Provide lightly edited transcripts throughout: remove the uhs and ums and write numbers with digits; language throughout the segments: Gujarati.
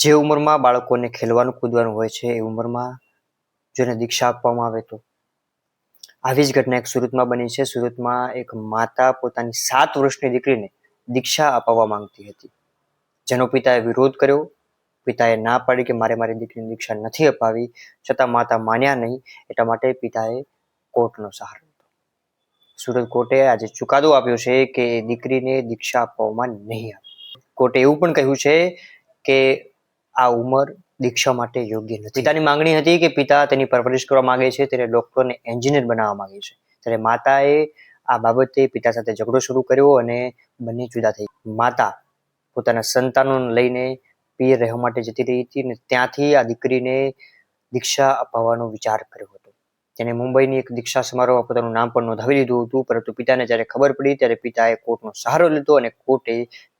જે ઉંમરમાં બાળકોને ખેલવાનું કૂદવાનું હોય છે એ ઉંમરમાં જો એને દીક્ષા આપવામાં આવે તો આવી જ ઘટના એક સુરતમાં બની છે. સુરતમાં એક માતા પોતાની 7 વર્ષની દીકરીને દીક્ષા અપાવવા માંગતી હતી, જેનો પિતાએ વિરોધ કર્યો. પિતાએ ના પાડી કે મારે મારી દીકરીને દીક્ષા નથી અપાવી, છતાં માતા માન્યા નહીં. એટલા માટે પિતાએ કોર્ટનો સહારો લીધો. સુરત કોર્ટે આજે ચુકાદો આપ્યો છે કે દીકરીને દીક્ષા આપવામાં નહીં આવે. કોર્ટે એવું પણ કહ્યું છે કે આ ઉંમર દીક્ષા માટે યોગ્ય નથી. પિતાની માંગણી હતી કે પિતા તેની પરવરિશ કરવા માંગે છે, તેને ડોક્ટરને એન્જિનિયર બનાવવા માંગે છે. ત્યારે માતાએ આ બાબતે પિતા સાથે ઝઘડો શરૂ કર્યો અને બંને જુદા થઈ. માતા પોતાના સંતાનોને લઈને પિયર રહેવા માટે જતી રહી હતી અને ત્યાંથી આ દીકરીને દીક્ષા અપાવવાનો વિચાર કર્યો હતો. તેને મુંબઈની એક દીક્ષા સમારોહમાં પોતાનું નામ પણ નોંધાવી લીધું હતું, પરંતુ પિતાને જ્યારે ખબર પડી ત્યારે પિતાએ કોર્ટનો સહારો લીધો અને કોર્ટે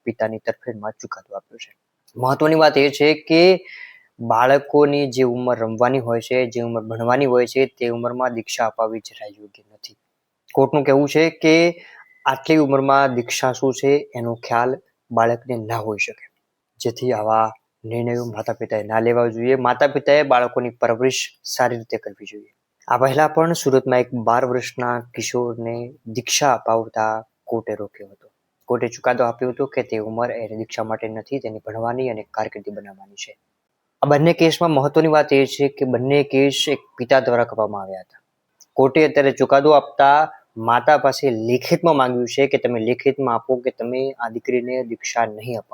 પિતાની તરફેણમાં ચુકાદો આપ્યો છે. મહત્વની વાત એ છે કે બાળકોની જે ઉંમર રમવાની હોય છે, જે ઉંમર ભણવાની હોય છે, તે ઉંમરમાં દીક્ષા અપાવવી જરાય યોગ્ય નથી. કોર્ટનું કહેવું છે કે આટલી ઉંમરમાં દીક્ષા શું છે એનો ખ્યાલ બાળકને ના હોઈ શકે, જેથી આવા નિર્ણયો માતા પિતાએ ના લેવા જોઈએ. માતા પિતાએ બાળકોની પરવરિશ સારી રીતે કરવી જોઈએ. આ પહેલા પણ સુરતમાં એક 12 વર્ષના કિશોરને દીક્ષા અપાવતા કોર્ટે રોક્યો હતો. કોર્ટે ચુકાદો આપ્યો હતો કે તે ઉંમર એને દીક્ષા માટે નથી, તેની ભણવાની અને કારકિર્દી બનાવવાની છે. આ બંને કેસમાં મહત્વની વાત એ છે કે બંને કેસ એક પિતા દ્વારા કરવામાં આવ્યા હતા. કોર્ટે અત્યારે ચુકાદો આપતા માતા પાસે લેખિતમાં માંગ્યું છે કે તમે લેખિતમાં આપો કે તમે આ દીકરીને દીક્ષા નહીં અપાવો.